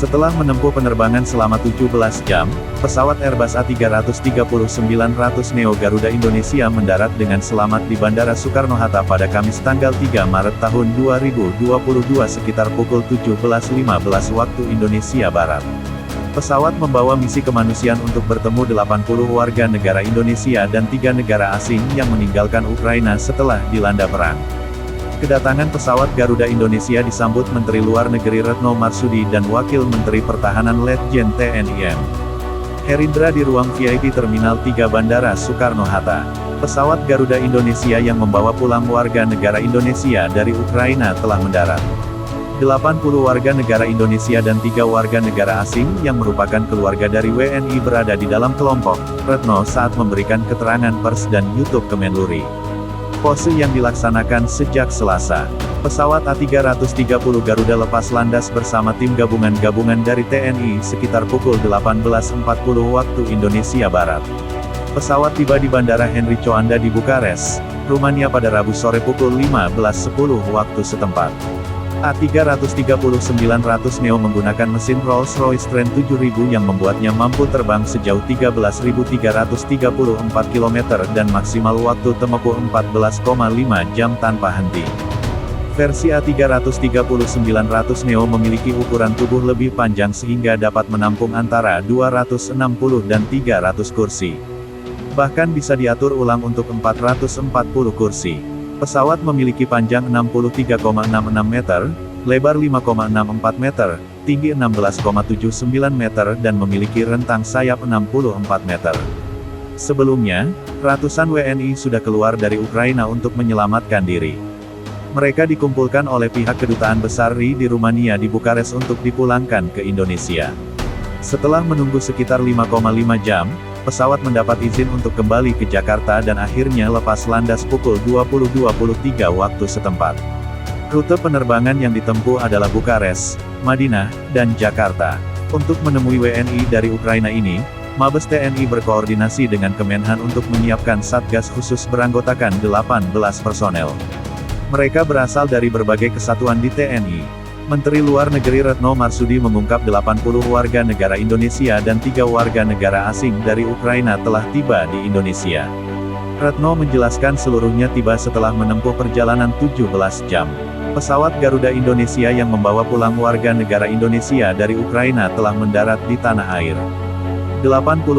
Setelah menempuh penerbangan selama 17 jam, pesawat Airbus A330-900 Neo Garuda Indonesia mendarat dengan selamat di Bandara Soekarno-Hatta pada Kamis tanggal 3 Maret tahun 2022 sekitar pukul 17.15 waktu Indonesia Barat. Pesawat membawa misi kemanusiaan untuk bertemu 80 warga negara Indonesia dan 3 negara asing yang meninggalkan Ukraina setelah dilanda perang. Kedatangan pesawat Garuda Indonesia disambut Menteri Luar Negeri Retno Marsudi dan Wakil Menteri Pertahanan Letjen TNI M. Herindra di ruang VIP Terminal 3 Bandara Soekarno-Hatta. Pesawat Garuda Indonesia yang membawa pulang warga negara Indonesia dari Ukraina telah mendarat. 80 warga negara Indonesia dan 3 warga negara asing yang merupakan keluarga dari WNI berada di dalam kelompok, Retno saat memberikan keterangan pers dan YouTube Kemenluri. Pose yang dilaksanakan sejak Selasa. Pesawat A330 Garuda lepas landas bersama tim gabungan dari TNI sekitar pukul 18.40 waktu Indonesia Barat. Pesawat tiba di Bandara Henry Coanda di Bukares, Rumania pada Rabu sore pukul 15.10 waktu setempat. A330-900 Neo menggunakan mesin Rolls-Royce Trent 7000 yang membuatnya mampu terbang sejauh 13.334 km dan maksimal waktu tempuh 14,5 jam tanpa henti. Versi A330-900 Neo memiliki ukuran tubuh lebih panjang sehingga dapat menampung antara 260 dan 300 kursi. Bahkan bisa diatur ulang untuk 440 kursi. Pesawat memiliki panjang 63,66 meter, lebar 5,64 meter, tinggi 16,79 meter dan memiliki rentang sayap 64 meter. Sebelumnya, ratusan WNI sudah keluar dari Ukraina untuk menyelamatkan diri. Mereka dikumpulkan oleh pihak Kedutaan Besar RI di Rumania di Bukares untuk dipulangkan ke Indonesia. Setelah menunggu sekitar 5,5 jam, pesawat mendapat izin untuk kembali ke Jakarta dan akhirnya lepas landas pukul 20.23 waktu setempat. Rute penerbangan yang ditempuh adalah Bukares, Madinah, dan Jakarta. Untuk menemui WNI dari Ukraina ini, Mabes TNI berkoordinasi dengan Kemenhan untuk menyiapkan Satgas khusus beranggotakan 18 personel. Mereka berasal dari berbagai kesatuan di TNI. Menteri Luar Negeri Retno Marsudi mengungkap 80 warga negara Indonesia dan 3 warga negara asing dari Ukraina telah tiba di Indonesia. Retno menjelaskan seluruhnya tiba setelah menempuh perjalanan 17 jam. Pesawat Garuda Indonesia yang membawa pulang warga negara Indonesia dari Ukraina telah mendarat di tanah air. 80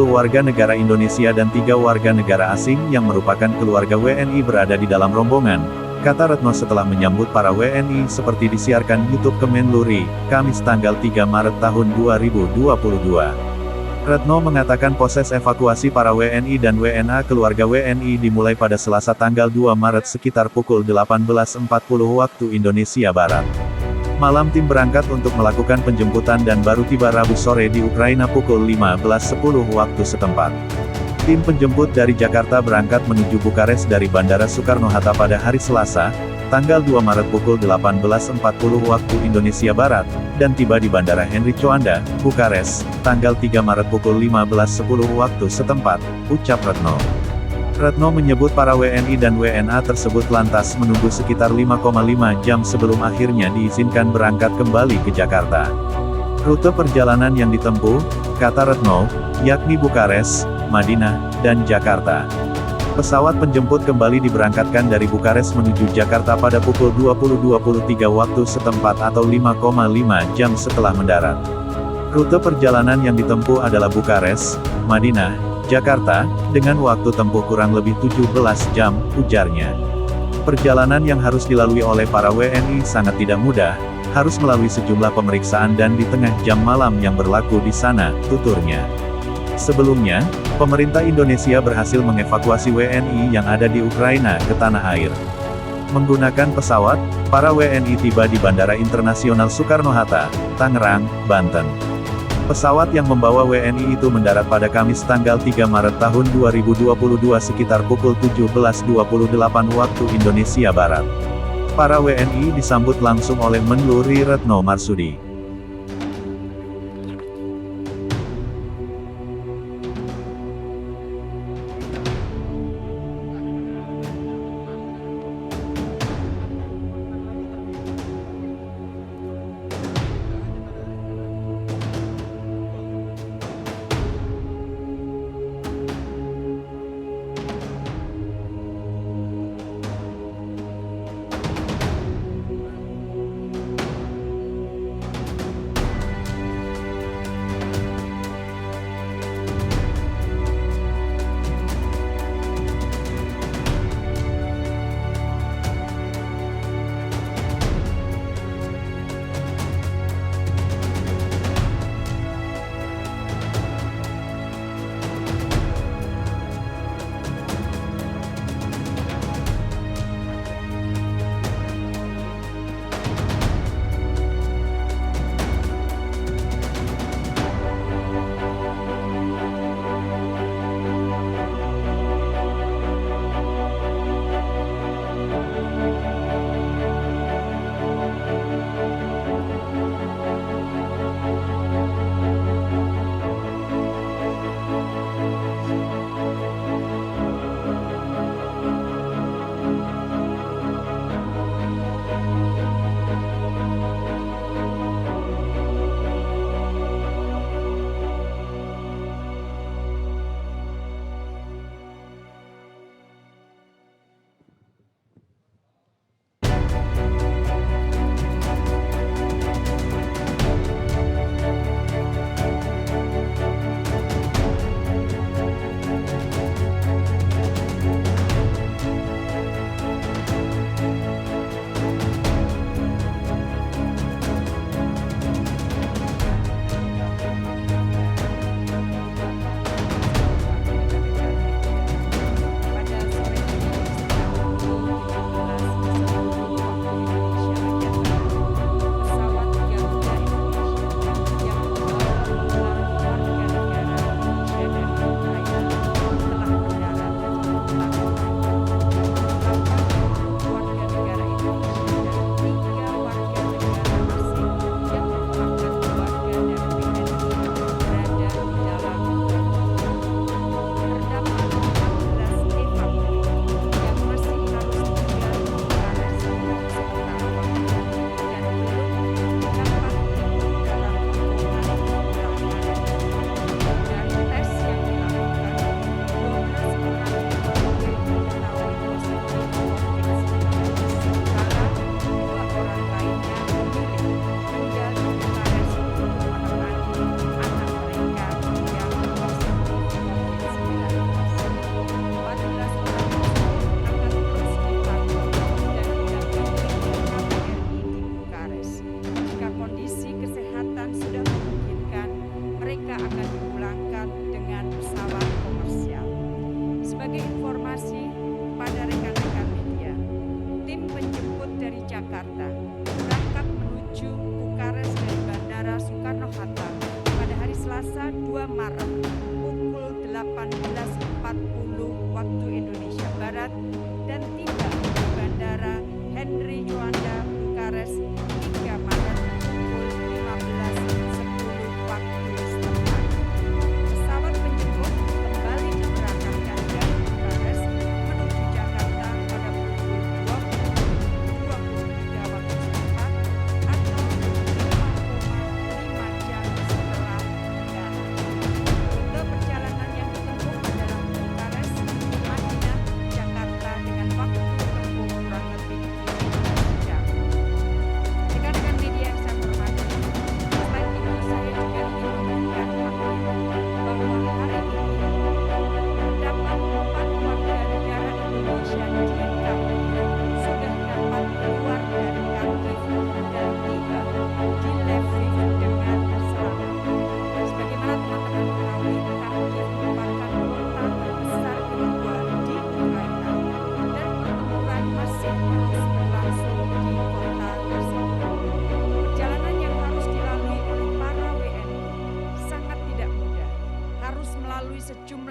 warga negara Indonesia dan 3 warga negara asing yang merupakan keluarga WNI berada di dalam rombongan, kata Retno setelah menyambut para WNI seperti disiarkan YouTube Kemenluri, Kamis tanggal 3 Maret tahun 2022. Retno mengatakan proses evakuasi para WNI dan WNA keluarga WNI dimulai pada Selasa tanggal 2 Maret sekitar pukul 18.40 waktu Indonesia Barat. Malam tim berangkat untuk melakukan penjemputan dan baru tiba Rabu sore di Ukraina pukul 15.10 waktu setempat. Tim penjemput dari Jakarta berangkat menuju Bukares dari Bandara Soekarno-Hatta pada hari Selasa, tanggal 2 Maret pukul 18.40 waktu Indonesia Barat, dan tiba di Bandara Henry Coanda, Bukares, tanggal 3 Maret pukul 15.10 waktu setempat, ucap Retno. Retno menyebut para WNI dan WNA tersebut lantas menunggu sekitar 5,5 jam sebelum akhirnya diizinkan berangkat kembali ke Jakarta. Rute perjalanan yang ditempuh, kata Retno, yakni Bukares, Madinah, dan Jakarta. Pesawat penjemput kembali diberangkatkan dari Bukares menuju Jakarta pada pukul 20.23 waktu setempat atau 5,5 jam setelah mendarat. Rute perjalanan yang ditempuh adalah Bukares, Madinah, Jakarta, dengan waktu tempuh kurang lebih 17 jam, ujarnya. Perjalanan yang harus dilalui oleh para WNI sangat tidak mudah, harus melalui sejumlah pemeriksaan dan di tengah jam malam yang berlaku di sana, tuturnya. Sebelumnya, pemerintah Indonesia berhasil mengevakuasi WNI yang ada di Ukraina ke tanah air. Menggunakan pesawat, para WNI tiba di Bandara Internasional Soekarno-Hatta, Tangerang, Banten. Pesawat yang membawa WNI itu mendarat pada Kamis tanggal 3 Maret tahun 2022 sekitar pukul 17.28 waktu Indonesia Barat. Para WNI disambut langsung oleh Menlu Retno Marsudi.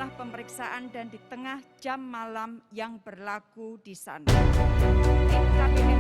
sejumlah pemeriksaan dan di tengah jam malam yang berlaku di sana. Tim KPK